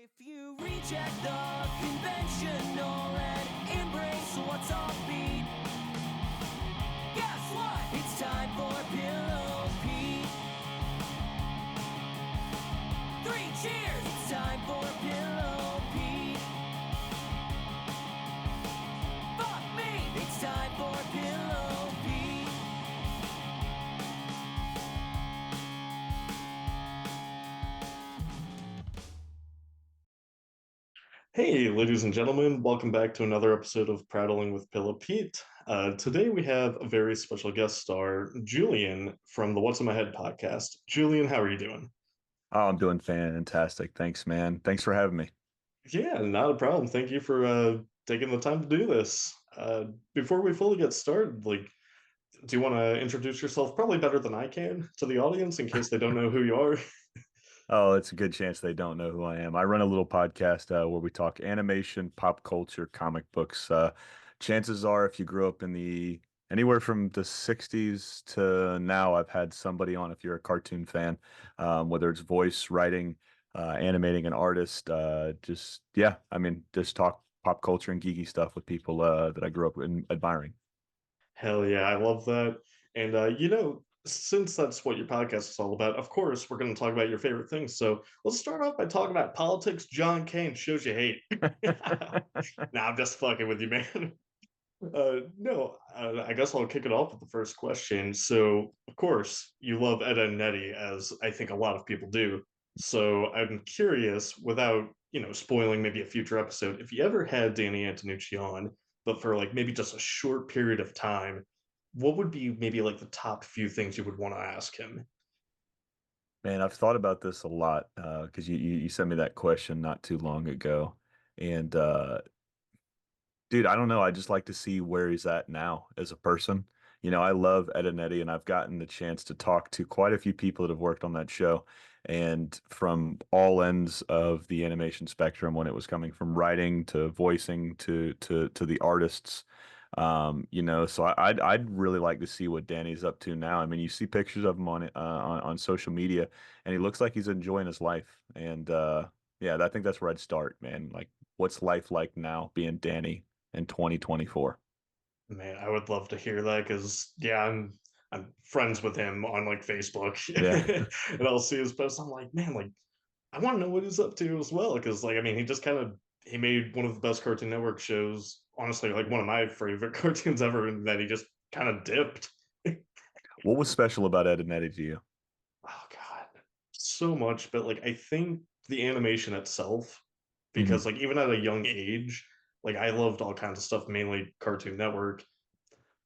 If you reject the conventional and embrace what's offbeat, guess what? It's time for Pillow Pete. 3 cheers! It's time for Pillow Pete. Fuck me! It's time for Pillow Pete. Hey, ladies and gentlemen, welcome back to another episode of Prattling with Pillow Pete. Today we have a very special guest star, Julian from the What's in My Head podcast. Julian, how are you doing? Oh, I'm doing fantastic. Thanks, man. Thanks for having me. Yeah, not a problem. Thank you for taking the time to do this. Before we fully get started, do you want to introduce yourself probably better than I can to the audience in case they don't know who you are? Oh, it's a good chance they don't know who I am. I run a little podcast where we talk animation, pop culture, comic books. Chances are, if you grew up in the anywhere from the 60s to now, I've had somebody on if you're a cartoon fan, whether it's voice, writing, animating an artist, just talk pop culture and geeky stuff with people that I grew up admiring. Hell yeah, I love that. And since that's what your podcast is all about, of course, we're going to talk about your favorite things. So let's start off by talking about politics. John Kane shows you hate. Nah, I'm just fucking with you, man. No, I guess I'll kick it off with the first question. So, of course, you love Ed and Nettie, as I think a lot of people do. So I'm curious, without spoiling maybe a future episode, if you ever had Danny Antonucci on, but for like maybe just a short period of time, what would be maybe like the top few things you would want to ask him? Man, I've thought about this a lot because you sent me that question not too long ago, and dude, I don't know. I just like to see where he's at now as a person. I love Ed and Eddie, and I've gotten the chance to talk to quite a few people that have worked on that show, and from all ends of the animation spectrum, when it was coming from writing to voicing to the artists. So I'd really like to see what Danny's up to now. I mean, you see pictures of him on social media, and he looks like he's enjoying his life. And yeah, I think that's where I'd start, man. Like, what's life like now being Danny in 2024? Man, I would love to hear that because yeah, I'm friends with him on like Facebook, Yeah, and I'll see his posts. I'm like, man, like I want to know what he's up to as well because like I mean, he made one of the best Cartoon Network shows. Honestly, like one of my favorite cartoons ever, and that he just kind of dipped. what was special about Ed and Eddie to you? Oh God, so much. But like I think the animation itself, Hmm. because like even at a young age, like I loved all kinds of stuff, mainly Cartoon Network.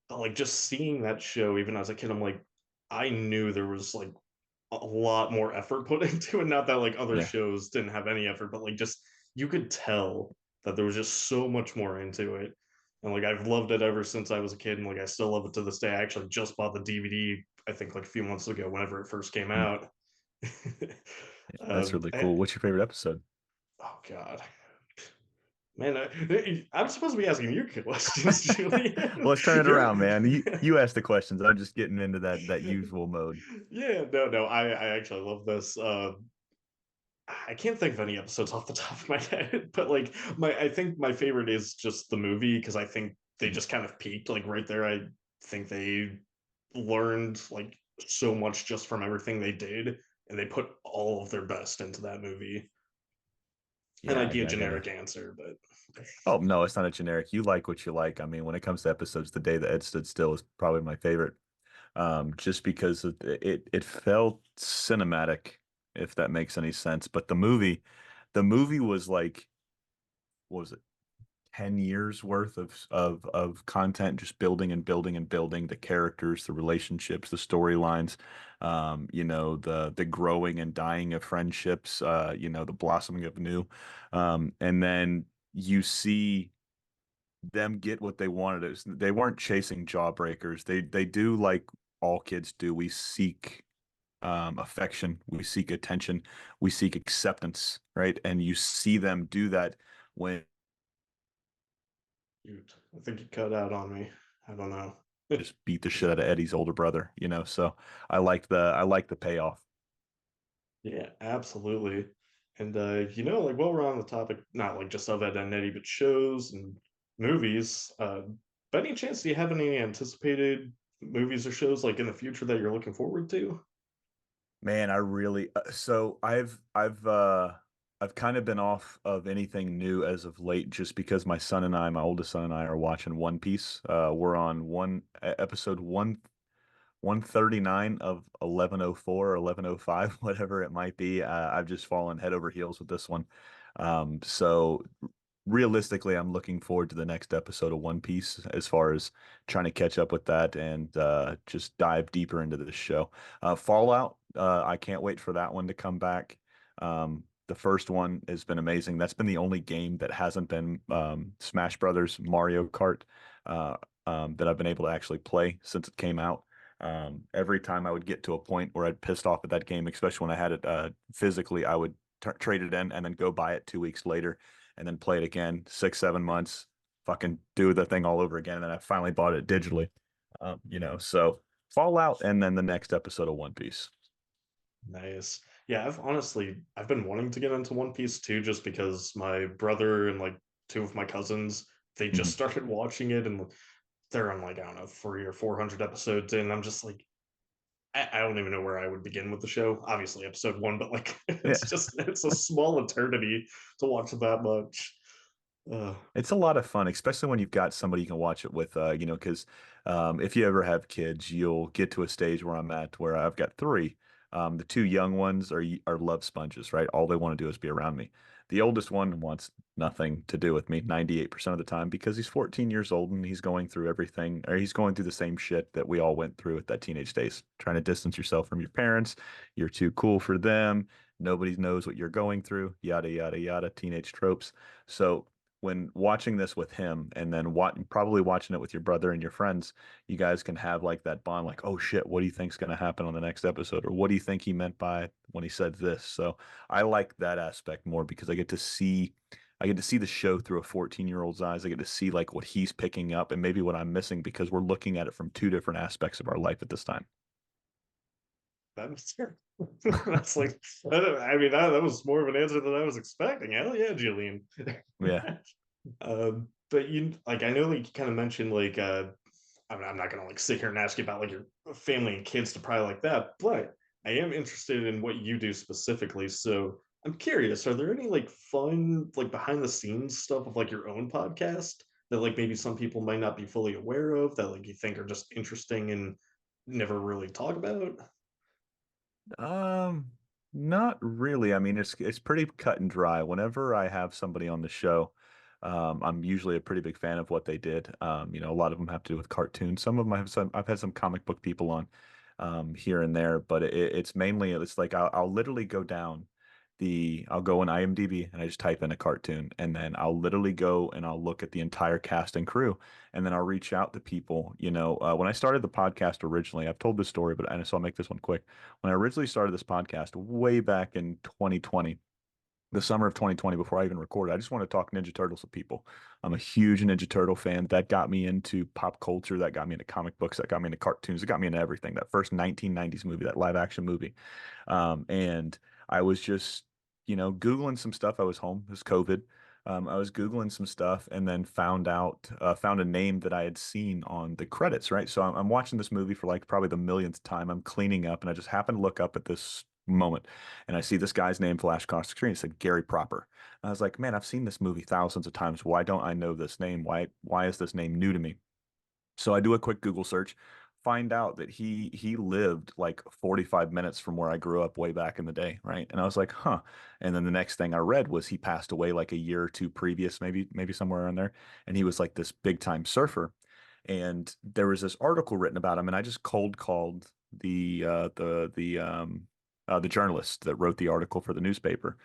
But like just seeing that show, even as a kid, I'm like, I knew there was like a lot more effort put into it. Not that like other Yeah. shows didn't have any effort, but like just you could tell that there was just so much more into it. And like I've loved it ever since I was a kid, and like I still love it to this day. I actually just bought the DVD, I think like a few months ago, whenever it first came Hmm. out. That's really cool. What's your favorite episode? Oh God, man, I'm supposed to be asking you questions, Well, Julian. let's turn it You're around, man. You ask the questions. I'm just getting into that usual mode. yeah, no, I actually love this. I can't think of any episodes off the top of my head, but like I think my favorite is just the movie because I think they Mhm. just kind of peaked like right there. I think they learned like so much just from everything they did, and they put all of their best into that movie. It Yeah, might be a I generic gotta. answer, but Oh no, it's not a generic. You like what you like. I mean, when it comes to episodes, The Day That Ed Stood Still is probably my favorite. Just because it felt cinematic, if that makes any sense. But the movie was like, what was it? 10 years worth of content, just building and building and building the characters, the relationships, the storylines, the growing and dying of friendships, the blossoming of new. And then you see them get what they wanted. They weren't chasing jawbreakers. They do like all kids do. We seek affection, we seek attention, we seek acceptance, right? And you see them do that when shoot, I think you cut out on me. I don't know. just beat the shit out of Eddie's older brother. So I like the payoff. Yeah, absolutely. And like while we're on the topic, not like just of Ed and Eddie, but shows and movies, by any chance do you have any anticipated movies or shows like in the future that you're looking forward to? Man, I really so I've kind of been off of anything new as of late just because my oldest son and I are watching One Piece. We're on episode 139 of 1104 or 1105, whatever it might be. I've just fallen head over heels with this one. So realistically, I'm looking forward to the next episode of One Piece as far as trying to catch up with that and just dive deeper into this show. Fallout, I can't wait for that one to come back. The first one has been amazing. That's been the only game that hasn't been Smash Brothers Mario Kart that I've been able to actually play since it came out. Every time I would get to a point where I'd pissed off at that game, especially when I had it physically, I would trade it in and then go buy it 2 weeks later and then play it again, 6, 7 months, fucking do the thing all over again. And then I finally bought it digitally. So Fallout and then the next episode of One Piece. Nice. Yeah, I've been wanting to get into One Piece too, just because my brother and like two of my cousins, they just Mhm. started watching it and they're on like, I don't know, 300 or 400 episodes in. I'm just like, I don't even know where I would begin with the show. Obviously, episode one, but like, Yeah. it's a small eternity to watch that much. Uh, It's a lot of fun, especially when you've got somebody you can watch it with, because if you ever have kids, you'll get to a stage where I'm at where I've got three. The two young ones are love sponges, right? All they want to do is be around me. The oldest one wants nothing to do with me 98% of the time because he's 14 years old and he's going through everything, or he's going through the same shit that we all went through at that teenage days, trying to distance yourself from your parents. You're too cool for them. Nobody knows what you're going through, yada, yada, yada, teenage tropes. So when watching this with him and then probably watching it with your brother and your friends, you guys can have like that bond, like, oh shit, what do you think's going to happen on the next episode? Or what do you think he meant by when he said this? So I like that aspect more because I get to see the show through a 14-year-old's eyes. I get to see like what he's picking up and maybe what I'm missing because we're looking at it from two different aspects of our life at this time. that's that's like, I mean, that was more of an answer than I was expecting. Hell yeah, Julian. Yeah. But like, I know like you kind of mentioned like, I'm not gonna like sit here and ask you about like your family and kids to pry like that, but I am interested in what you do specifically. So I'm curious, are there any like fun, like behind the scenes stuff of like your own podcast that like maybe some people might not be fully aware of that like you think are just interesting and never really talk about? Um, Not really. I mean, it's pretty cut and dry. Whenever I have somebody on the show, I'm usually a pretty big fan of what they did. A lot of them have to do with cartoons. Some of them I've had some comic book people on, here and there, but it's mainly it's like I'll literally go down I'll go on IMDb and I just type in a cartoon and then I'll literally go and I'll look at the entire cast and crew and then I'll reach out to people. When I started the podcast originally, I've told this story, so I'll make this one quick. When I originally started this podcast way back in 2020, the summer of 2020, before I even recorded, I just want to talk Ninja Turtles with people. I'm a huge Ninja Turtle fan. That got me into pop culture. That got me into comic books. That got me into cartoons. It got me into everything. That first 1990s movie, that live action movie. And I was just, Googling some stuff. I was home. It was COVID. I was Googling some stuff and then found a name that I had seen on the credits, right? So I'm watching this movie for like probably the millionth time. I'm cleaning up and I just happen to look up at this moment and I see this guy's name flash across the screen. It said Gary Proper. And I was like, man, I've seen this movie thousands of times. Why don't I know this name? Why is this name new to me? So I do a quick Google search, find out that he lived like 45 minutes from where I grew up way back in the day, right? And I was like, huh. And then the next thing I read was he passed away like a year or two previous, maybe somewhere around there. And he was like this big time surfer. And there was this article written about him, and I just cold called the journalist that wrote the article for the newspaper.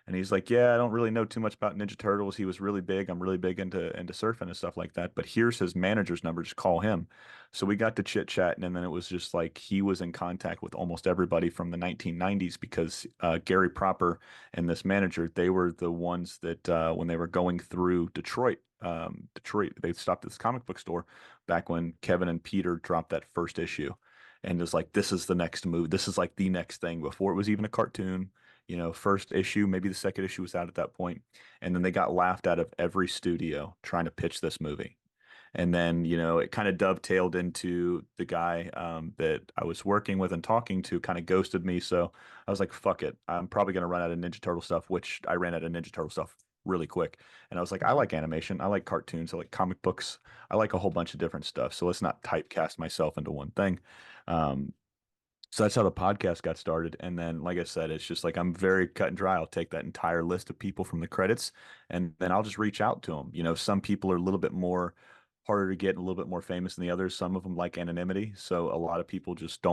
And he's like, yeah, I don't really know too much about Ninja Turtles. He was really big. I'm really big into surfing and stuff like that. But here's his manager's number. Just call him. So we got to chit chatting, and then it was just like he was in contact with almost everybody from the 1990s because Gary Proper and this manager, they were the ones that when they were going through Detroit, they stopped at this comic book store back when Kevin and Peter dropped that first issue. And it was like, this is the next move. This is like the next thing before it was even a cartoon. first issue, maybe the second issue was out at that point, and then they got laughed out of every studio trying to pitch this movie. And then, it kind of dovetailed into the guy that I was working with and talking to kind of ghosted me. So I was like, fuck it. I'm probably going to run out of Ninja Turtle stuff, which I ran out of Ninja Turtle stuff really quick. And I was like, I like animation. I like cartoons. I like comic books. I like a whole bunch of different stuff. So let's not typecast myself into one thing. So that's how the podcast got started. And then, like I said, it's just like I'm very cut and dry. I'll take that entire list of people from the credits and then I'll just reach out to them. Some people are a little bit more harder to get and a little bit more famous than the others. Some of them like anonymity. So a lot of people just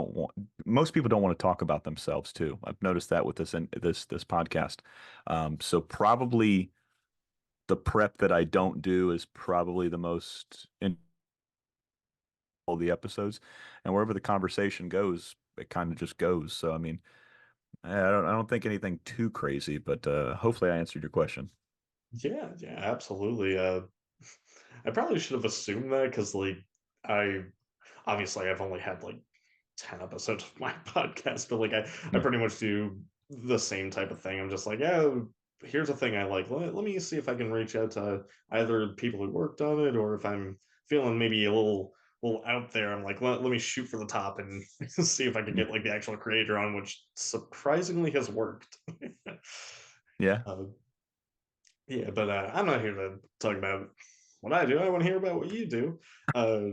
most people don't want to talk about themselves too. I've noticed that with this podcast. So probably the prep that I don't do is probably the most in all the episodes, and wherever the conversation goes, it kind of just goes. So, I mean, I don't think anything too crazy, but hopefully I answered your question. Yeah, yeah, absolutely. I probably should have assumed that because, like, I obviously I've only had like 10 episodes of my podcast, but like I Yeah. pretty much do the same type of thing. I'm just like, yeah, here's a thing I like. Let me see if I can reach out to either people who worked on it, or if I'm feeling maybe a little out there, I'm like, let me shoot for the top and see if I can Yeah. get like the actual creator on, which surprisingly has worked. Yeah. uh, yeah, but I'm not here to talk about what I do. I want to hear about what you do. Uh,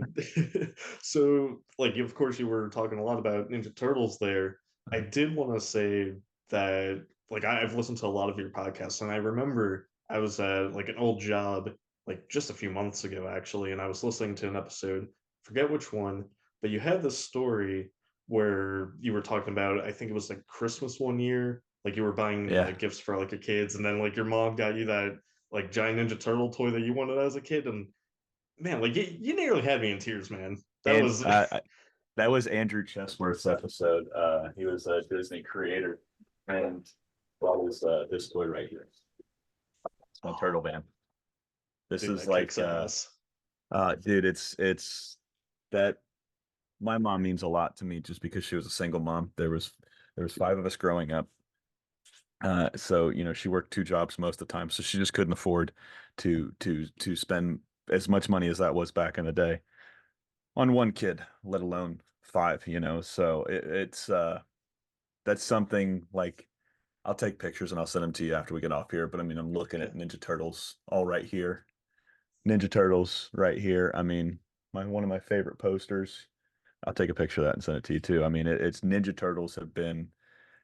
so, like, of course, you were talking a lot about Ninja Turtles there. I did want to say that, like, I've listened to a lot of your podcasts, and I remember I was at like an old job, like just a few months ago, actually, and I was listening to an episode, forget which one, but you had this story where you were talking about, I think it was like Christmas one year, like you were buying Yeah. like gifts for like your kids, and then like your mom got you that like giant Ninja Turtle toy that you wanted as a kid, and man, like you nearly had me in tears, man. That And was that was Andrew Chesworth's episode. He was a Disney creator, and brought this toy right here. It's my turtle van. This dude, is that kicks like ass. dude, it's that my mom means a lot to me just because she was a single mom. There was five of us growing up. So she worked two jobs most of the time, so she just couldn't afford to spend as much money as that was back in the day on one kid, let alone five. So it's that's something like I'll take pictures and I'll send them to you after we get off here. But I mean, I'm looking Yeah, at Ninja Turtles all right here. Ninja Turtles right here. I mean, one of my favorite posters. I'll take a picture of that and send it to you too. I mean, it's Ninja Turtles have been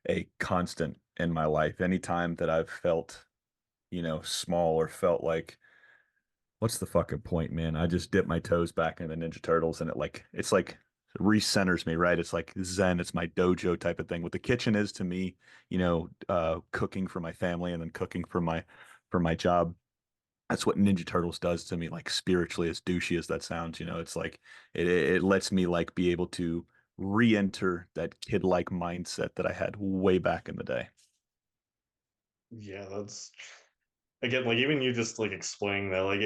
a constant in my life. Anytime that I've felt, small or felt like, what's the fucking point, man? I just dip my toes back in the Ninja Turtles and it's like recenters me, right? It's like Zen, it's my dojo type of thing. What the kitchen is to me, cooking for my family and then cooking for my job. That's what Ninja Turtles does to me, like spiritually, as douchey as that sounds. It's like it lets me like be able to re-enter that kid-like mindset that I had way back in the day. yeah, that's again, like even you just like explaining that, like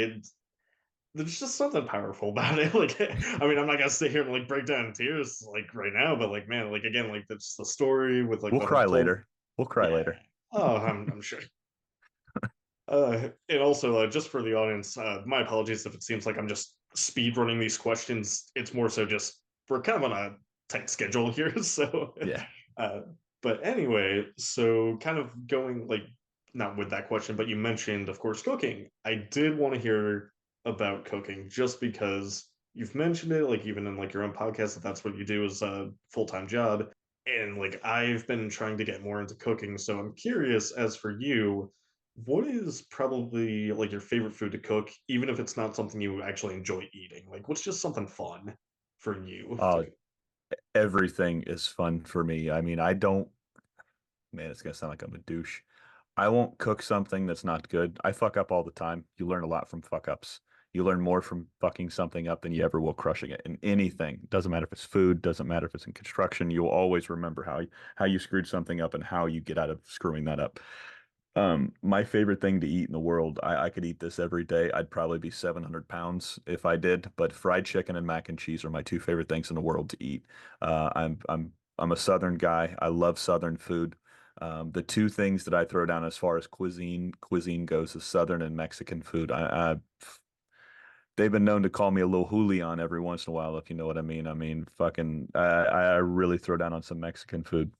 there's just something powerful about it. Like, I mean, I'm not gonna sit here and like break down in tears like right now, but like, man, like again, like that's the story with like We'll what it cry told. later. We'll cry Yeah. later. Oh, I'm sure. And also, just for the audience, my apologies if it seems like I'm just speed running these questions. It's more so just we're kind of on a tight schedule here. So, Yeah. uh, but anyway, so kind of going like not with that question, but you mentioned, of course, cooking. I did want to hear about cooking just because you've mentioned it, like even in like your own podcast, if that's what you do as a full-time job. And like I've been trying to get more into cooking, so I'm curious as for you, what is probably like your favorite food to cook, even if it's not something you actually enjoy eating? Like, what's just something fun for you Uh, to? Everything is fun for me. I mean, I don't, man, it's gonna sound like I'm a douche. I won't cook something that's not good. I fuck up all the time. You learn a lot from fuck ups. You learn more from fucking something up than you ever will crushing it in anything. Doesn't matter if it's food, doesn't matter if it's in construction. You'll always remember how you screwed something up and how you get out of screwing that up. My favorite thing to eat in the world, I could eat this every day. I'd probably be 700 pounds if I did, but fried chicken and mac and cheese are my two favorite things in the world to eat. I'm a Southern guy. I love Southern food. The two things that I throw down as far as cuisine goes is Southern and Mexican food. They've been known to call me a little Julian every once in a while, if you know what I mean. I mean, fucking, I really throw down on some Mexican food.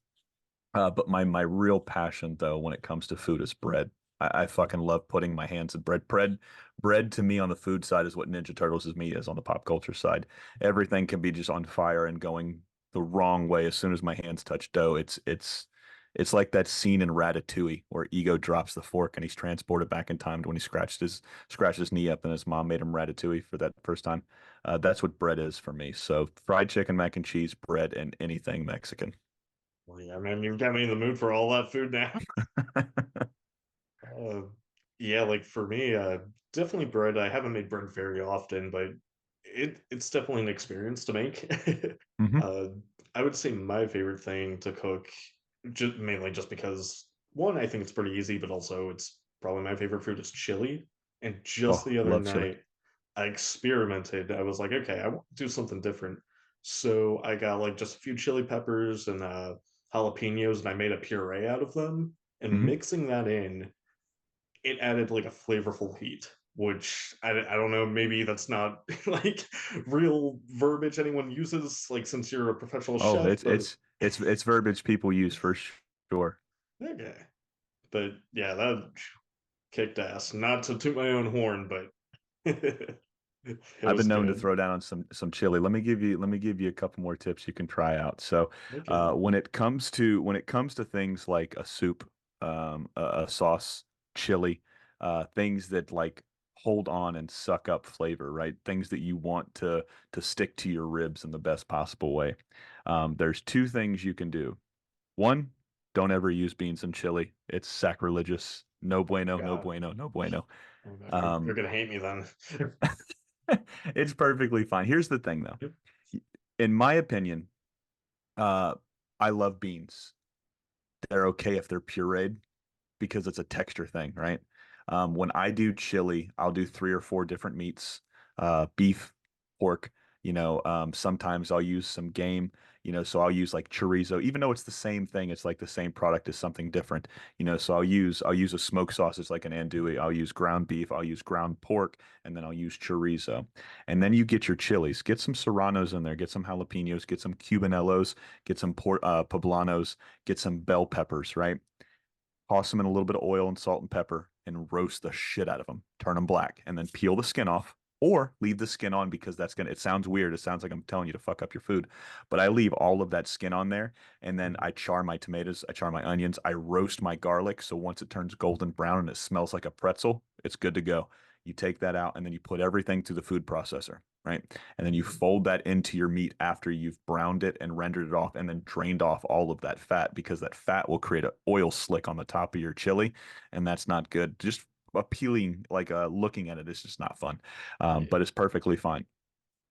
But my real passion though, when it comes to food, is bread. I fucking love putting my hands in bread. Bread to me on the food side is what Ninja Turtles is me is on the pop culture side. Everything can be just on fire and going the wrong way as soon as my hands touch dough. It's like that scene in Ratatouille where Ego drops the fork and he's transported back in time to when he scratched his knee up and his mom made him ratatouille for that first time. That's what bread is for me. So fried chicken, mac and cheese, bread, and anything Mexican. Well, yeah, man, you've got me in the mood for all that food now. Uh, yeah, like for me, definitely bread. I haven't made bread very often, but it's definitely an experience to make. Hmm. uh, I would say my favorite thing to cook, just mainly just because one, I think it's pretty easy, but also it's probably my favorite food is chili. And just Oh, the other love chili. night, I experimented. I was like, okay, I want to do something different. So I got like just a few chili peppers and jalapenos, and I made a puree out of them. And Hmm. mixing that in, it added like a flavorful heat, which I don't know, maybe that's not like real verbiage anyone uses, like since you're a professional Oh, chef, but it's verbiage people use for sure. okay. But yeah, that kicked ass. Not to toot my own horn, but it I've was been known to good. throw down on some chili. Let me give you a couple more tips you can try out. So, Okay. when it comes to things like a soup, a sauce, chili, things that like hold on and suck up flavor, right? Things that you want to stick to your ribs in the best possible way. There's two things you can do. One, don't ever use beans and chili. It's sacrilegious. No bueno, no God. bueno, no bueno. Oh, no, you're Um, gonna hate me then. it's perfectly fine. Here's the thing, though. In my opinion, uh, I love beans. They're okay if they're pureed because it's a texture thing, right? When I do chili, I'll do three or four different meats, beef, pork. Sometimes I'll use some game. So I'll use like chorizo, even though it's the same thing. It's like the same product is something different. So I'll use a smoked sausage like an andouille. I'll use ground beef. I'll use ground pork, and then I'll use chorizo. And then you get your chilies. Get some serranos in there. Get some jalapenos. Get some cubanellos. Get some poblanos. Get some bell peppers. Right, toss them in a little bit of oil and salt and pepper and roast the shit out of them. Turn them black and then peel the skin off or leave the skin on because it sounds weird. It sounds like I'm telling you to fuck up your food. But I leave all of that skin on there and then I char my tomatoes, I char my onions, I roast my garlic. So once it turns golden brown and it smells like a pretzel, it's good to go. You take that out and then you put everything through the food processor, right? And then you fold that into your meat after you've browned it and rendered it off and then drained off all of that fat because that fat will create an oil slick on the top of your chili, and that's not good. Just appealing, like looking at it is just not fun, Yeah. but it's perfectly fine.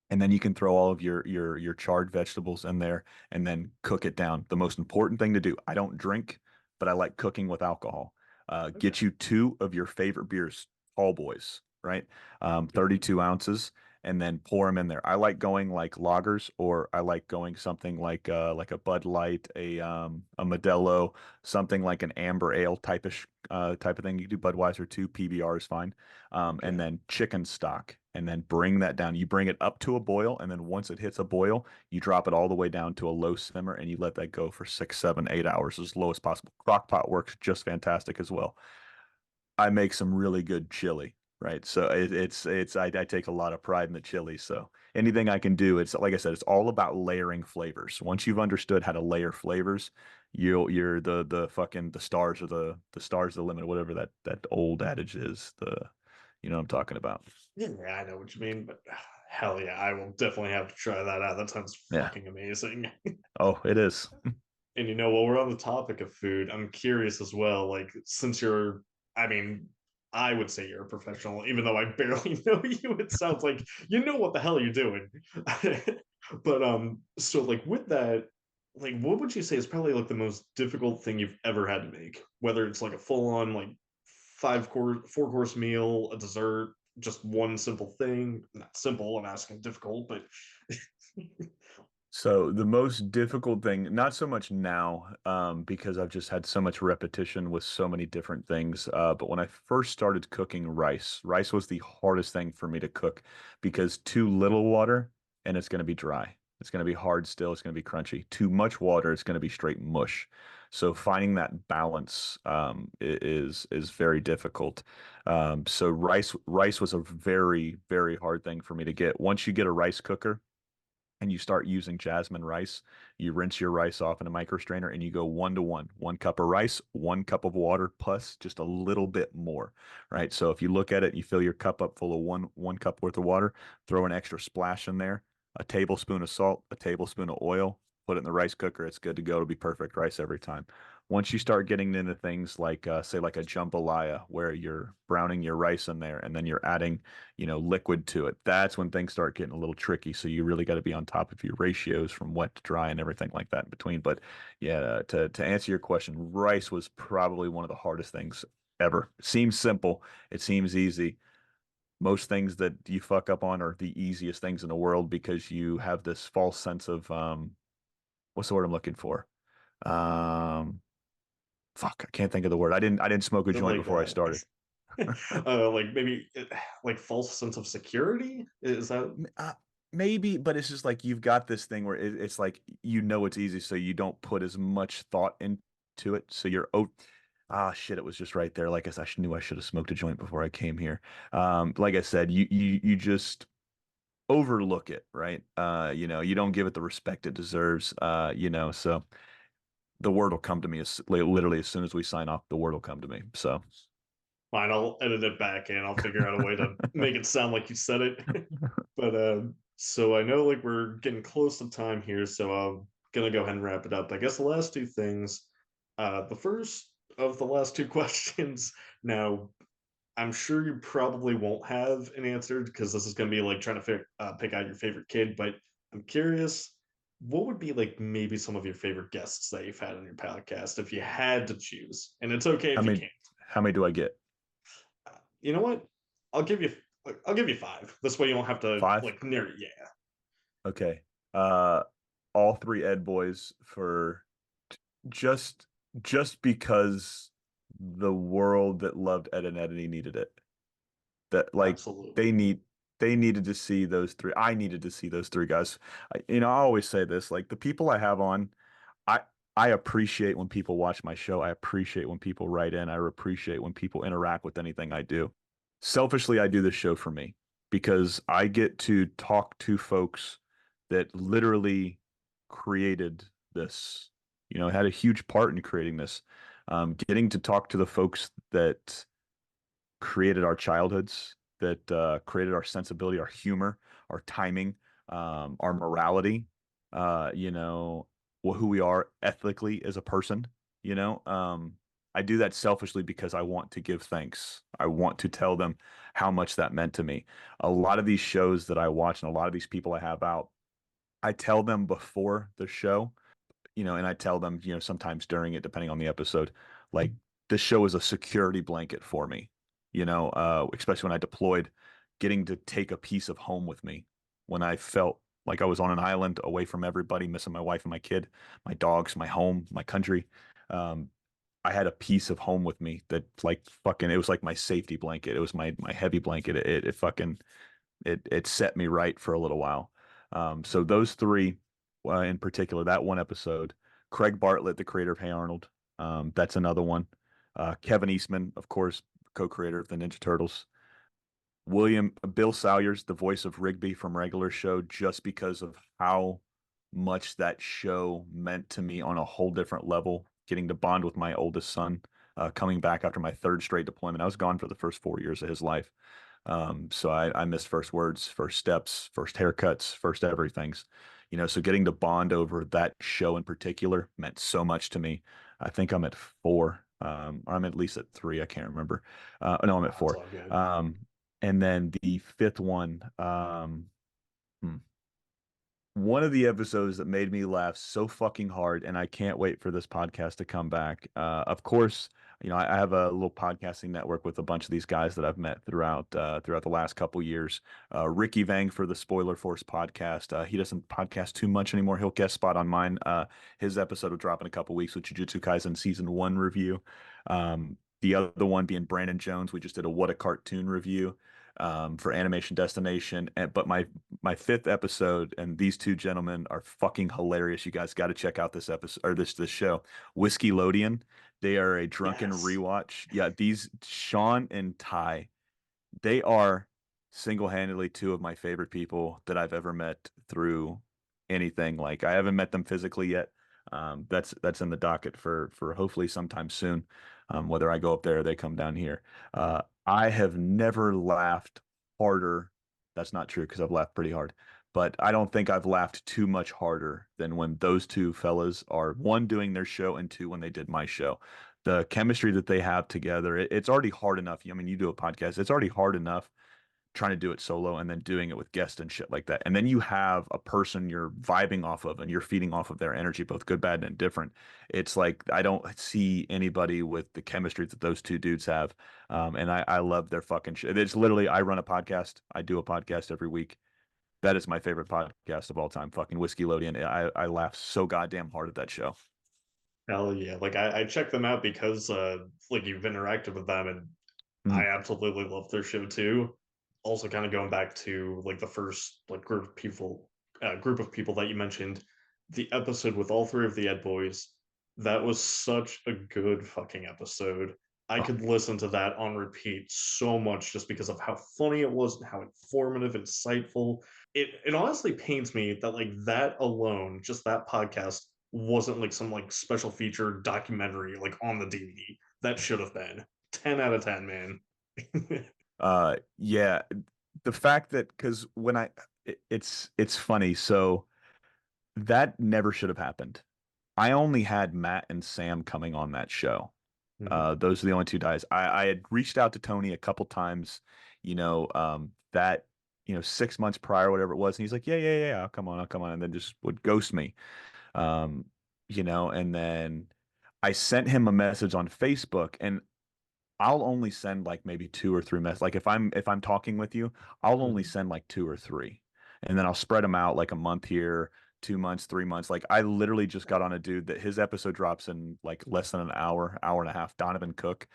And then you can throw all of your charred vegetables in there and then cook it down. The most important thing to do, I don't drink, but I like cooking with alcohol. Okay. Get you two of your favorite beers, tall boys, right? 32 ounces, and then pour them in there. I like going like lagers, or I like going something like a Bud Light, a Modelo, something like an amber ale type of thing. You can do Budweiser too. PBR is fine. And Okay. then chicken stock, and then bring that down. You bring it up to a boil, and then once it hits a boil, you drop it all the way down to a low simmer, and you let that go for 6, 7, 8 hours as low as possible. Crock pot works just fantastic as well. I make some really good chili, right? So I take a lot of pride in the chili. So anything I can do, it's like I said, it's all about layering flavors. Once you've understood how to layer flavors, you're the fucking the stars are the limit, whatever that old adage is. You know what I'm talking about. Yeah, I know what you mean, but hell yeah, I will definitely have to try that out. That sounds Yeah. fucking amazing. Oh, it is. And while we're on the topic of food, I'm curious as well. Like, since I mean, I would say you're a professional, even though I barely know you. It sounds like you know what the hell you're doing. But so like with that, like, what would you say is probably like the most difficult thing you've ever had to make? Whether it's like a full on like 4 course meal, a dessert, just one simple thing. Not simple, I'm asking difficult, but So the most difficult thing, not so much now, because I've just had so much repetition with so many different things. But when I first started cooking rice, rice was the hardest thing for me to cook because too little water and it's going to be dry. It's going to be hard still. It's going to be crunchy. Too much water, it's going to be straight mush. So finding that balance is very difficult. So rice was a very, very hard thing for me to get. Once you get a rice cooker and you start using jasmine rice, you rinse your rice off in a micro strainer and you go 1 to 1, 1 cup of rice, 1 cup of water, plus just a little bit more, right? So if you look at it, you fill your cup up full of one cup worth of water, throw an extra splash in there, a tablespoon of salt, a tablespoon of oil, put it in the rice cooker. It's good to go. It'll be perfect rice every time. Once you start getting into things like, say, like a jambalaya, where you're browning your rice in there and then you're adding, liquid to it, that's when things start getting a little tricky. So you really got to be on top of your ratios from wet to dry and everything like that in between. But yeah, to answer your question, rice was probably one of the hardest things ever. It seems simple. It seems easy. Most things that you fuck up on are the easiest things in the world because you have this false sense of what's the word I'm looking for? Um, Fuck, I can't think of the word. I didn't smoke a Is it joint like before I started. like maybe like false sense of security? Is that Maybe, but it's just like you've got this thing where it's like it's easy, so you don't put as much thought into it. So you're shit, it was just right there. Like I said, knew I should have smoked a joint before I came here. Like I said, you just overlook it, right? You don't give it the respect it deserves. So the word will come to me literally as soon as we sign off. The word will come to me. So fine? I'll edit it back and I'll figure out a way to make it sound like you said it. But so I know like we're getting close to time here, so I'm gonna go ahead and wrap it up. I guess the last two things. The first of the last two questions. Now, I'm sure you probably won't have an answer because this is gonna be like trying to pick out your favorite kid. But I'm curious, what would be like maybe some of your favorite guests that you've had on your podcast if you had to choose? And it's okay how if you many can't. how many do I get? You know what? I'll give you I'll give you five. This way you don't have to Five? like narrow. Yeah, Okay. Uh, all three Ed boys for just just because the world that loved Ed and Eddie needed it. That like they absolutely. need they needed to see those three. I needed to see those three guys. I always say this, like the people I have on, I I appreciate when people watch my show. I appreciate when people write in. I appreciate when people interact with anything I do. Selfishly, I do this show for me because I get to talk to folks that literally created this, had a huge part in creating this. Getting to talk to the folks that created our childhoods, that created our sensibility, our humor, our timing, our morality, who we are ethically as a person. You know, um, I do that selfishly because I want to give thanks. I want to tell them how much that meant to me. A lot of these shows that I watch and a lot of these people I have out, I tell them before the show, and I tell them, sometimes during it, depending on the episode, like this show is a security blanket for me, especially when I deployed, getting to take a piece of home with me when I felt like I was on an island away from everybody, missing my wife and my kid, my dogs, my home, my country. Um, I had a piece of home with me that like fucking, it was like my safety blanket. It was my heavy blanket. It fucking, it set me right for a little while. So those three, in particular, that one episode, Craig Bartlett, the creator of Hey Arnold, that's another one. Kevin Eastman, of course, co-creator of the Ninja Turtles. Bill Salyers, the voice of Rigby from Regular Show, just because of how much that show meant to me on a whole different level. Getting to bond with my oldest son, coming back after my third straight deployment. I was gone for the first 4 years of his life. So I missed first words, first steps, first haircuts, first everything's. So getting to bond over that show in particular meant so much to me. I think I'm at four, or I'm at least at three. I can't remember. No, I'm at That's four. all good. And then the fifth one, hmm, one of the episodes that made me laugh so fucking hard, and I can't wait for this podcast to come back. Of course, I have a little podcasting network with a bunch of these guys that I've met throughout the last couple years. Ricky Vang for the Spoiler Force podcast. He doesn't podcast too much anymore. He'll guest spot on mine. His episode will drop in a couple weeks with Jujutsu Kaisen season 1 review. The other one being Brandon Jones. We just did a What a Cartoon review for Animation Destination. But my 5th episode, and these two gentlemen are fucking hilarious. You guys got to check out this episode or this show, Whiskey Loadian. They are a drunken Yes. rewatch. Yeah, these Sean and Ty, they are single-handedly two of my favorite people that I've ever met through anything. Like, I haven't met them physically yet. That's in the docket for hopefully sometime soon. Whether I go up there or they come down here. I have never laughed harder. That's not true because I've laughed pretty hard. But I don't think I've laughed too much harder than when those two fellas are, one, doing their show, and two, when they did my show. The chemistry that they have together, it's already hard enough. I mean, you do a podcast, it's already hard enough trying to do it solo and then doing it with guests and shit like that. And then you have a person you're vibing off of and you're feeding off of their energy, both good, bad, and indifferent. It's like I don't see anybody with the chemistry that those two dudes have. And I love their fucking shit. It's literally, I run a podcast. I do a podcast every week. That is my favorite podcast of all time. Fucking Whiskey Loadian. I laugh so goddamn hard at that show. Hell yeah. Like I checked them out because like you've interacted with them, and I Mm. absolutely love their show too. Also kind of going back to like the first like group of people that you mentioned, the episode with all three of the Ed boys, that was such a good fucking episode. I Oh, could listen to that on repeat so much just because of how funny it was and how informative, insightful. It honestly pains me that like that alone, just that podcast wasn't like some like special feature documentary like on the DVD. That should have been 10 out of 10, man. yeah. The fact that, because it's funny. So that never should have happened. I only had Matt and Sam coming on that show. Mhm. Those are the only two guys. I had reached out to Tony a couple times, that 6 months prior, whatever it was, and he's like, yeah, yeah, yeah, I'll come on, and then just would ghost me. Um, and then I sent him a message on Facebook, and I'll only send like maybe 2 or 3 messages. Like if I'm talking with you, I'll only Mhm. send like 2 or 3, and then I'll spread them out like a month here, 2 months, 3 months. Like I literally just got on a dude that his episode drops in like less than an hour, hour and a half. Donovan Cook,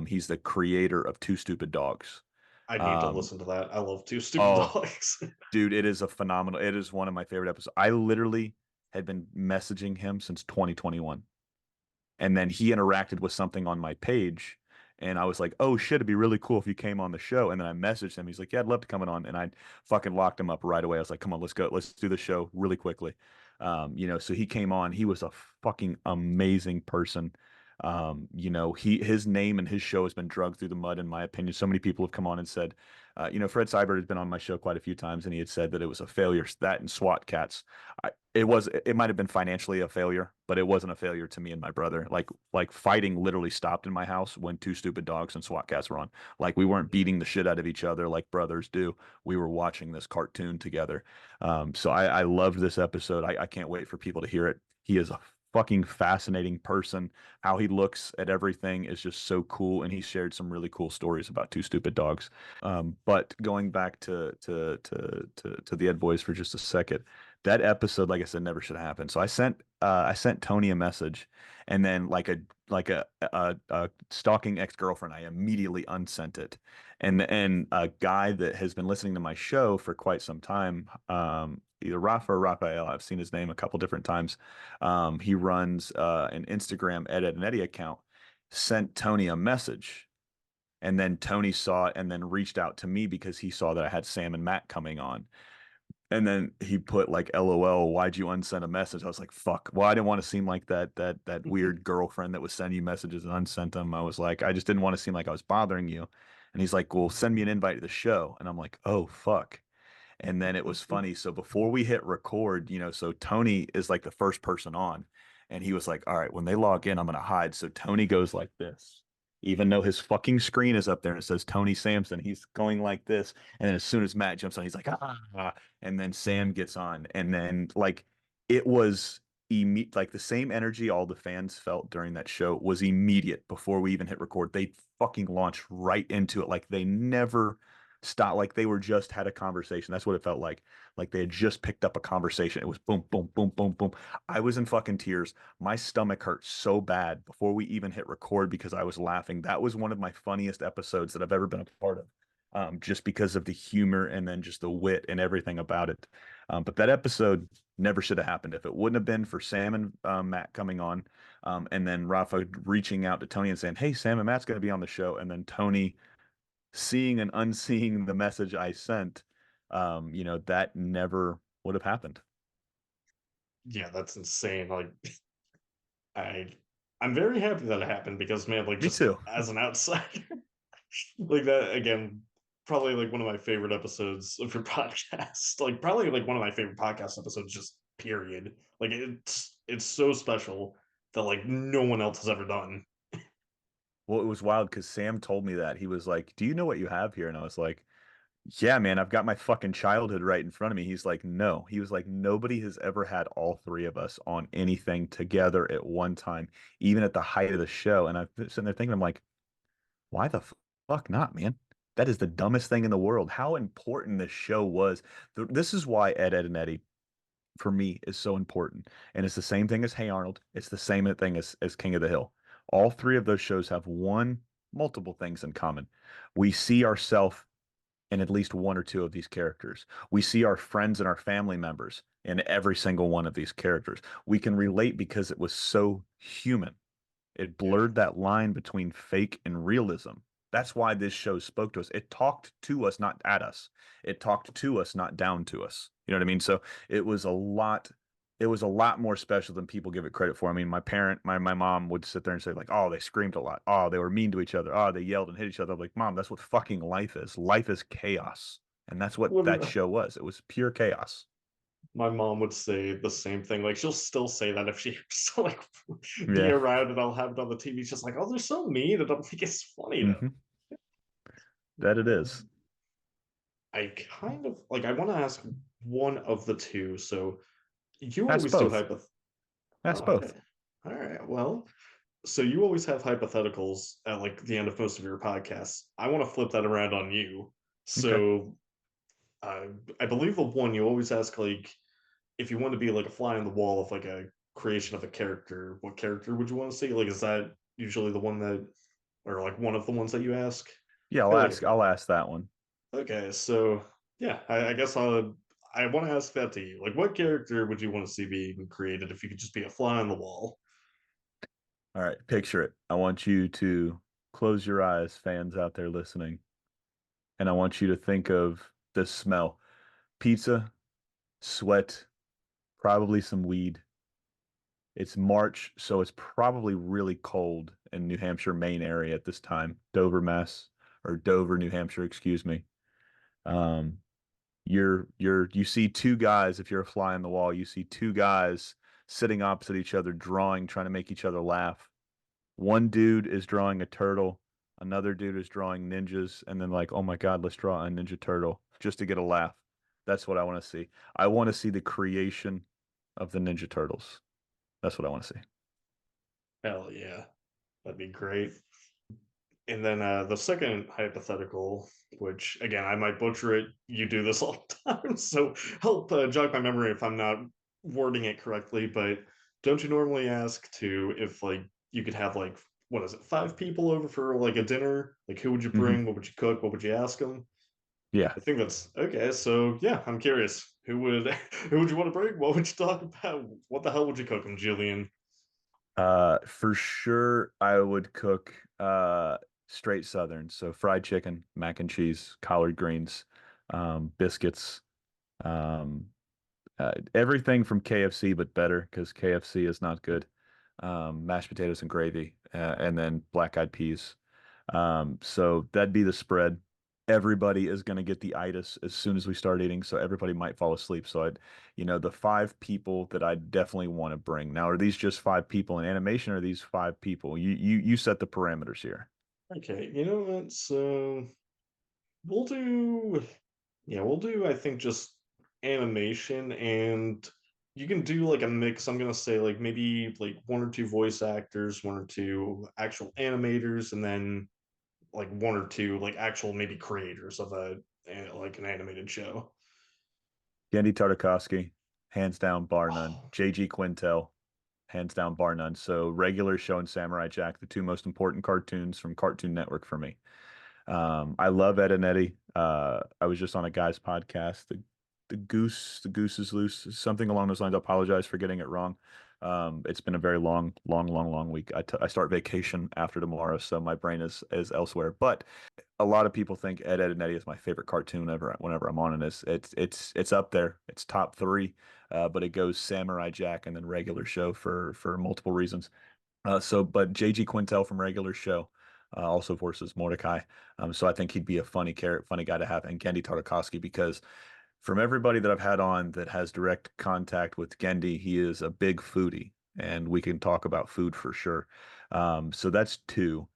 he's the creator of Two Stupid Dogs. I need to Um, listen to that. I love Two Stupid oh, Dogs. dude, it is a phenomenal. It is one of my favorite episodes. I literally had been messaging him since 2021. And then he interacted with something on my page, and I was like, oh shit, it'd be really cool if you came on the show. And then I messaged him. He's like, yeah, I'd love to come on. And I fucking locked him up right away. I was like, come on, let's go. Let's do the show really quickly. So he came on. He was a fucking amazing person. His name and his show has been dragged through the mud, in my opinion. So many people have come on and said, Fred Seibert has been on my show quite a few times, and he had said that it was a failure. That and SWAT Cats. It might have been financially a failure, but it wasn't a failure to me and my brother. Like fighting literally stopped in my house when Two Stupid Dogs and SWAT Cats were on. Like we weren't beating the shit out of each other like brothers do. We were watching this cartoon together. So I loved this episode. I can't wait for people to hear it. He is a fucking fascinating person. How he looks at everything is just so cool, and he shared some really cool stories about Two Stupid Dogs. But going back to the Ed Boys for just a second, that episode, like I said, never should have happened. So I sent Tony a message, and then like a stalking ex-girlfriend, I immediately unsent it. And a guy that has been listening to my show for quite some time, either Rafa or Raphael, I've seen his name a couple different times. He runs an Instagram Ed, Ed and Eddie account. Sent Tony a message, and then Tony saw it and then reached out to me because he saw that I had Sam and Matt coming on. And then he put like, LOL, why'd you unsend a message? I was like, fuck. Well, I didn't want to seem like that weird girlfriend that was sending you messages and unsent them. I was like, I just didn't want to seem like I was bothering you. And he's like, well, send me an invite to the show. And I'm like, oh, fuck. And then it was funny. So before we hit record, so Tony is like the first person on. And he was like, all right, when they log in, I'm going to hide. So Tony goes like this, even though his fucking screen is up there and it says Tony Sampson. He's going like this. And then as soon as Matt jumps on, he's like, ah. And then Sam gets on. And then like it was like the same energy all the fans felt during that show was immediate before we even hit record. They fucking launched right into it. Like they never stopped. Like they were just had a conversation. That's what it felt like. Like they had just picked up a conversation. It was boom, boom, boom, boom, boom. I was in fucking tears. My stomach hurt so bad before we even hit record because I was laughing. That was one of my funniest episodes that I've ever been a part of. Just because of the humor and then just the wit and everything about it. But that episode never should have happened. If it wouldn't have been for Sam and Matt coming on, and then Rafa reaching out to Tony and saying, "Hey, Sam and Matt's going to be on the show," and then Tony seeing and unseeing the message I sent, that never would have happened. Yeah, that's insane. Like I I'm very happy that it happened because man, like Me just too. as an outsider, like that again, probably like one of my favorite episodes of your podcast. Like probably like one of my favorite podcast episodes, just period. Like it's so special that like no one else has ever done. Well, it was wild because Sam told me that. He was like, "Do you know what you have here?" And I was like, "Yeah, man, I've got my fucking childhood right in front of me." He's like, "No." He was like, "Nobody has ever had all three of us on anything together at one time, even at the height of the show." And I'm sitting there thinking, I'm like, why the fuck not, man? That is the dumbest thing in the world. How important this show was. This is why Ed, and Eddie, for me, is so important. And it's the same thing as Hey Arnold. It's the same thing as King of the Hill. All three of those shows have multiple things in common. We see ourselves in at least one or two of these characters. We see our friends and our family members in every single one of these characters. We can relate because it was so human. It Yeah. blurred that line between fake and realism. That's why this show spoke to us. It talked to us, not at us. It talked to us, not down to us. You know what I mean? So it was a lot more special than people give it credit for. I mean, my mom would sit there and say, like, "Oh, they screamed a lot. Oh, they were mean to each other. Oh, they yelled and hit each other." I'm like, "Mom, that's what fucking life is. Life is chaos." And that's what that Literally, show was. It was pure chaos. my mom would say the same thing. Like she'll still say that if she like be Yeah. around and I'll have it on the TV. She's like, "Oh, they're so mean." I don't think it's funny though. Hmm. That it is. I kind of like. I want to ask one of the two. So you That's always do both. hypoth. Oh, That's okay. both. All right. Well, so you always have hypotheticals at like the end of most of your podcasts. I want to flip that around on you. Okay. So uh, I believe the one you always ask like if you want to be like a fly on the wall of like a creation of a character, what character would you want to see? Like, is that usually the one that, or like one of the ones that you ask? Yeah, I feel like I'll ask that one. okay, so yeah, I guess I want to ask that to you. Like, what character would you want to see being created if you could just be a fly on the wall? All right, picture it. I want you to close your eyes, fans out there listening, and I want you to think of this smell: pizza, sweat, probably some weed. It's March, so it's probably really cold in New Hampshire, Maine area at this time. Dover, Mass, or Dover, New Hampshire, excuse me. Um, you see two guys. If you're a fly on the wall, you see two guys sitting opposite each other, drawing, trying to make each other laugh. One dude is drawing a turtle, another dude is drawing ninjas, and then like, oh my God, let's draw a Ninja Turtle just to get a laugh. That's what I want to see. I want to see the creation of the Ninja Turtles. That's what I want to see. Hell yeah, that'd be great. And then the second hypothetical, which again I might butcher it. You do this all the time, so help jog my memory if I'm not wording it correctly. But don't you normally ask to if like you could have like what is it, 5 people over for like a dinner? Like who would you Hmm. bring? What would you cook? What would you ask them? Yeah. I think that's okay. So yeah, I'm curious. Who would who would you want to bring? What would you talk about? What the hell would you cook them, Julian? For sure, I would cook straight Southern. So fried chicken, mac and cheese, collard greens, biscuits, um, everything from KFC, but better because KFC is not good. Mashed potatoes and gravy, and then black eyed peas. So that'd be the spread. Everybody is going to get the itis as soon as we start eating, so everybody might fall asleep. So the 5 people that I definitely want to bring. Now, are these just 5 people in animation, or are these 5 people? You set the parameters here. Okay, you know what? So we'll do, yeah, we'll do, I think, just animation. And you can do like a mix. I'm gonna say like maybe like one or two voice actors, one or two actual animators, and then like one or two like actual maybe creators of like an animated show. Gendy Tartakovsky, hands down, bar none. Oh, J.G. Quintel, hands down, bar none. So regular show and Samurai Jack, the two most important cartoons from Cartoon Network for me. I love Ed and Eddie. I was just on a guy's podcast. The goose is loose, something along those lines. I apologize for getting it wrong. It's been a very long week. I start vacation after tomorrow, so my brain is elsewhere. But a lot of people think Ed, Ed and Eddie is my favorite cartoon ever. Whenever I'm on, and it's up there. It's top three. But it goes Samurai Jack and then regular show for multiple reasons. But J.G. Quintel from regular show also voices Mordecai. So I think he'd be a funny guy to have, and Gendy Tartakovsky, because from everybody that I've had on that has direct contact with Gendy, he is a big foodie, and we can talk about food for sure. So that's two.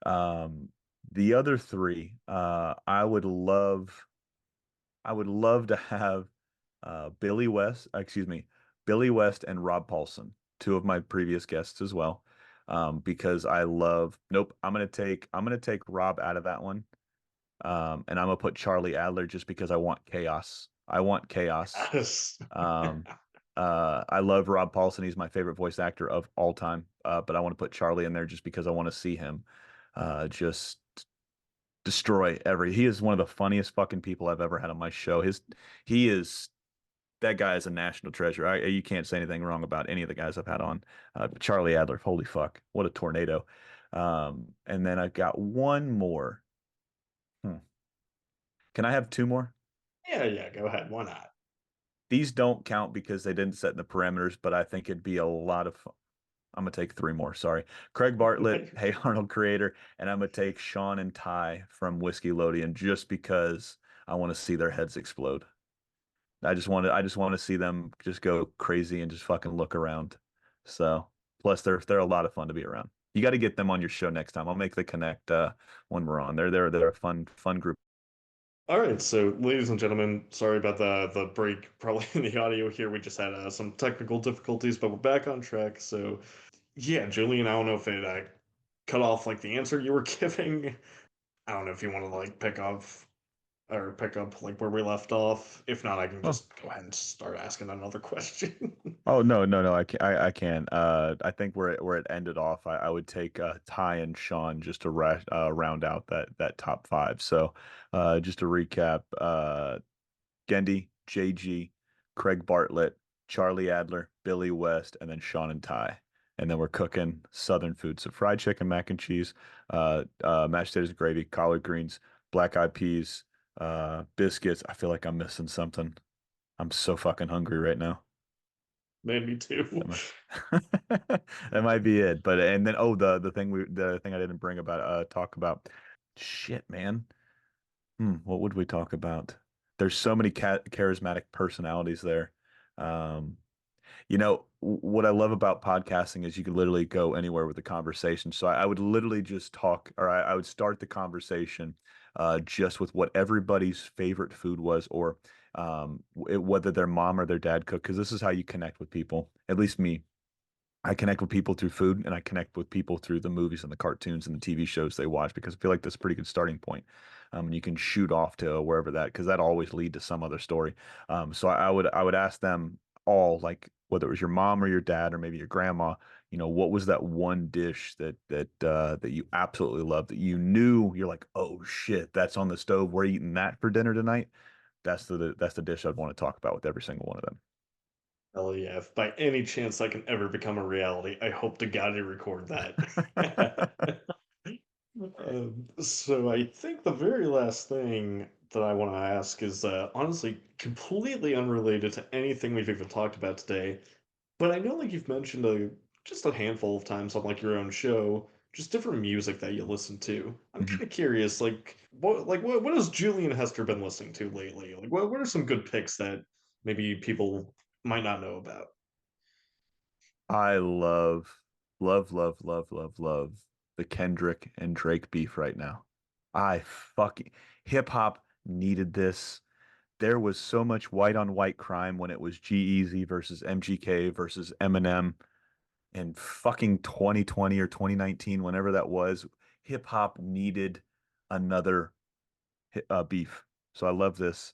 Um, the other three, I would love to have Billy West and Rob Paulson, two of my previous guests as well. Because I love. Nope, I'm gonna take Rob out of that one. And I'm gonna put Charlie Adler just because I want chaos. I want chaos. yes. Um, I love Rob Paulson. He's my favorite voice actor of all time. But I want to put Charlie in there just because I want to see him just destroy every. He is one of the funniest fucking people I've ever had on my show. He is that guy is a national treasure. You can't say anything wrong about any of the guys I've had on. Charlie Adler, holy fuck, what a tornado. And then I've got one more. Hmm. Can I have two more? Yeah, yeah, go ahead. Why not? These don't count because they didn't set in the parameters, but I think it'd be a lot of fun. I'm gonna take three more. Sorry, Craig Bartlett, Hey Arnold creator, and I'm gonna take Sean and Ty from Whiskey Lodian just because I want to see their heads explode. I just want to see them just go crazy and just fucking look around. So plus they're a lot of fun to be around. You got to get them on your show next time. I'll make the connect when we're on. They're a fun group. All right, so ladies and gentlemen, sorry about the break probably in the audio here. We just had some technical difficulties, but we're back on track. So yeah, Julian, I don't know if it cut off like the answer you were giving. I don't know if you want to like pick up like where we left off. If not, I can Oh, just go ahead and start asking another question. oh no, I can. I think where it ended off, I would take Ty and Sean just to round out that top five. So just to recap, Gendy, JG, Craig Bartlett, Charlie Adler, Billy West, and then Sean and Ty. And then we're cooking Southern food. So fried chicken, mac and cheese, mashed potatoes and gravy, collard greens, black eyed peas, biscuits. I feel like I'm missing something. I'm so fucking hungry right now. Man, me too. That might, that might be it. But and then the thing I didn't bring about talk about. Shit, man. What would we talk about? There's so many charismatic personalities there. Um, what I love about podcasting is you can literally go anywhere with the conversation. So I would literally just talk, or I would start the conversation just with what everybody's favorite food was, or whether their mom or their dad cooked, because this is how you connect with people. At least me. I connect with people through food, and I connect with people through the movies and the cartoons and the TV shows they watch, because I feel like that's a pretty good starting point. And you can shoot off to wherever that, because that always lead to some other story. So I would ask them all, like, whether it was your mom or your dad or maybe your grandma, what was that one dish that you absolutely loved, that you knew you're like, oh shit, that's on the stove. We're eating that for dinner tonight. That's the dish I'd want to talk about with every single one of them. Hell yeah. If by any chance I can ever become a reality, I hope to God you record that. So I think the very last thing that I want to ask is honestly completely unrelated to anything we've even talked about today. But I know like you've mentioned just a handful of times on like your own show, just different music that you listen to. I'm Mhm. kind of curious, what has Julian Hester been listening to lately? Like what are some good picks that maybe people might not know about? I love the Kendrick and Drake beef right now. I fucking hip hop needed this. there was so much white on white crime when it was G-Eazy versus MGK versus Eminem in fucking 2020 or 2019, whenever that was. Hip hop needed another beef. So I love this.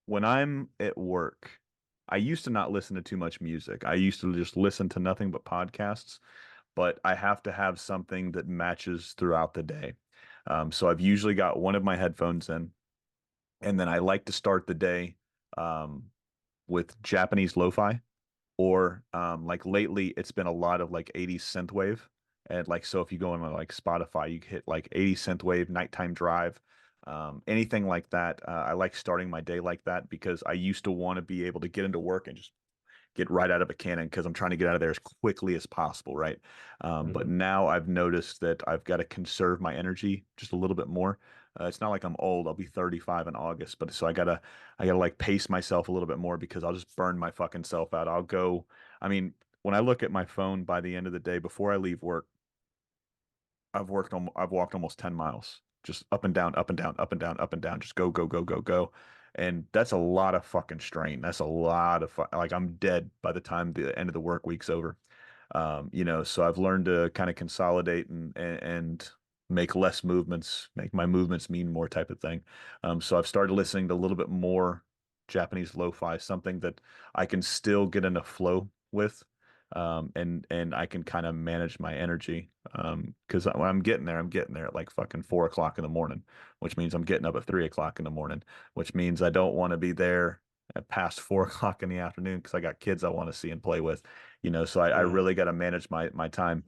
When I'm at work, I used to not listen to too much music. I used to just listen to nothing but podcasts, but I have to have something that matches throughout the day. So I've usually got one of my headphones in, and then I like to start the day um, with Japanese lo-fi, or like lately it's been a lot of like 80s synthwave. And like, so if you go on like Spotify, you hit like 80s synthwave, nighttime drive, anything like that. I like starting my day like that because I used to want to be able to get into work and just get right out of a cannon because I'm trying to get out of there as quickly as possible, right? But Mhm. now I've noticed that I've got to conserve my energy just a little bit more. It's not like I'm old. I'll be 35 in August, but so I gotta like pace myself a little bit more because I'll just burn my fucking self out. I'll go. I mean, when I look at my phone by the end of the day before I leave work, I've walked almost 10 miles, just up and down, up and down, up and down, up and down, just go, go, go, go, go. And that's a lot of fucking strain. That's a lot of like I'm dead by the time the end of the work week's over. So I've learned to kind of consolidate and make less movements, make my movements mean more type of thing. So I've started listening to a little bit more Japanese lo-fi, something that I can still get in a flow with, and I can kind of manage my energy. Because when I'm getting there at like fucking 4 o'clock in the morning, which means I'm getting up at 3 o'clock in the morning, which means I don't want to be there at past 4 o'clock in the afternoon because I got kids I want to see and play with. So I Yeah. really got to manage my time.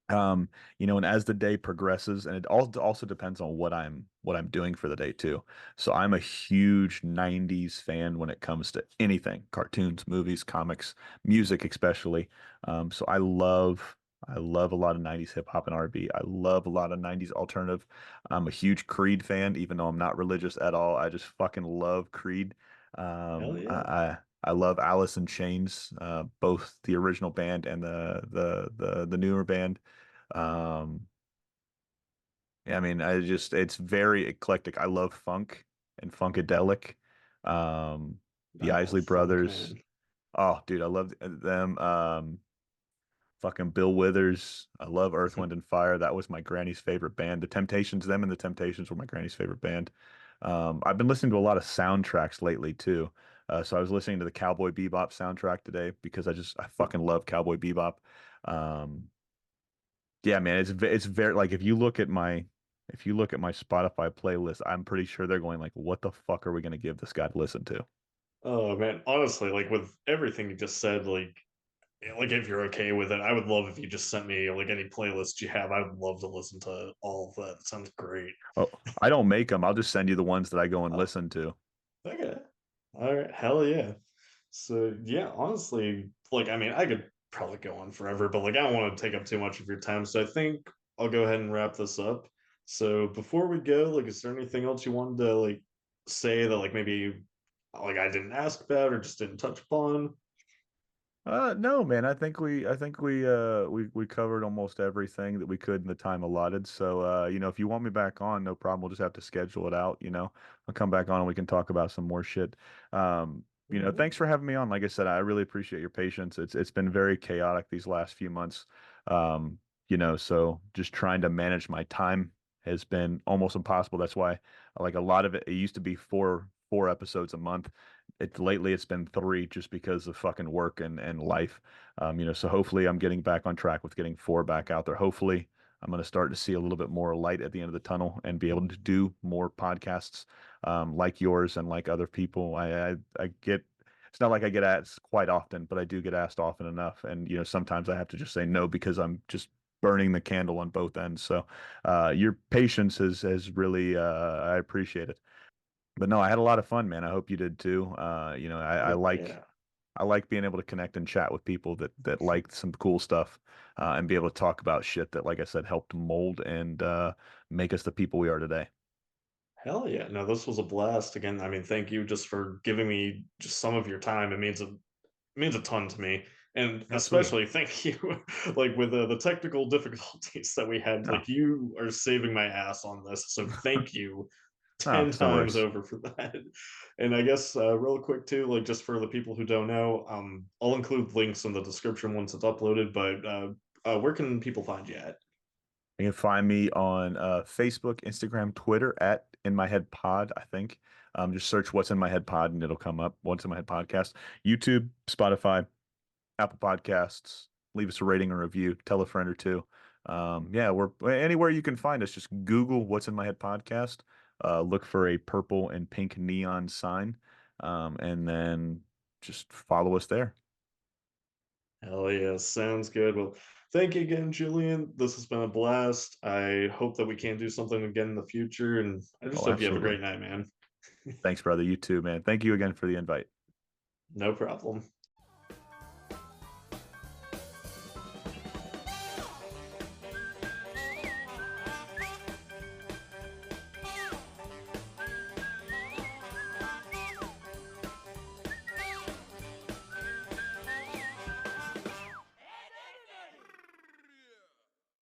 Um, and as the day progresses, and it also depends on what I'm doing for the day too. So I'm a huge 90s fan when it comes to anything, cartoons, movies, comics, music especially. So I love a lot of 90s hip hop and R&B. I love a lot of 90s alternative. I'm a huge Creed fan, even though I'm not religious at all. I just fucking love Creed. Hell Um, I, yeah. I I love Alice in Chains, both the original band and the newer band. Um, yeah, I mean, it's very eclectic. I love funk and funkadelic. The I Isley love funk, Brothers. man. Oh, dude, I love them. Fucking Bill Withers. I love Earth, Wind, and Fire. That was my granny's favorite band. The Temptations, them and the Temptations were my granny's favorite band. I've been listening to a lot of soundtracks lately too. So I was listening to the Cowboy Bebop soundtrack today because I fucking love Cowboy Bebop. Um, Yeah, man, it's very like if you look at my Spotify playlist, I'm pretty sure they're going like, what the fuck are we gonna give this guy to listen to? Oh man, honestly, like with everything you just said, like if you're okay with it, I would love if you just sent me like any playlist you have. I would love to listen to all of that. It sounds great. Oh, I don't make them. I'll just send you the ones that I go and Oh, listen to. okay. All right. Hell yeah. So yeah, honestly, like I mean, I could probably go on forever, but like I don't want to take up too much of your time. So I think I'll go ahead and wrap this up. So before we go, like, is there anything else you wanted to like say that like maybe like I didn't ask about or just didn't touch upon? No, man. I think we covered almost everything that we could in the time allotted. So, if you want me back on, no problem. We'll just have to schedule it out. I'll come back on and we can talk about some more shit. Mhm. Thanks for having me on. Like I said, I really appreciate your patience. It's been very chaotic these last few months. Um, so just trying to manage my time has been almost impossible. That's why, like a lot of it used to be four episodes a month. Lately it's been three just because of fucking work and life. So hopefully I'm getting back on track with getting four back out there. Hopefully I'm going to start to see a little bit more light at the end of the tunnel and be able to do more podcasts like yours and like other people. I get it's not like I get asked quite often, but I do get asked often enough. And sometimes I have to just say no because I'm just burning the candle on both ends. So your patience has really I appreciate it. But no, I had a lot of fun, man. I hope you did too. I Oh like yeah. I like being able to connect and chat with people that like some cool stuff, and be able to talk about shit that, like I said, helped mold and make us the people we are today. Hell yeah. No, this was a blast. Again, I mean, thank you just for giving me just some of your time. It means a ton to me. And Absolutely. especially thank you, like with the technical difficulties that we had, No. like you are saving my ass on this. So thank you 10 it's no times worries. over for that. And I guess real quick too, like just for the people who don't know, I'll include links in the description once it's uploaded. But where can people find you at? You can find me on Facebook, Instagram, Twitter at In My Head Pod, I think. Just search What's in My Head Pod and it'll come up. What's in My Head Podcast. YouTube, Spotify, Apple Podcasts. Leave us a rating or review. Tell a friend or two. Yeah, we're anywhere you can find us. Just Google What's in My Head Podcast. Look for a purple and pink neon sign, and then just follow us there. Hell yeah, sounds good. Well, thank you again, Julian. This has been a blast. I hope that we can do something again in the future, and I just Oh, hope you have a absolutely. great night, man. Thanks, brother. You too, man. Thank you again for the invite. No problem.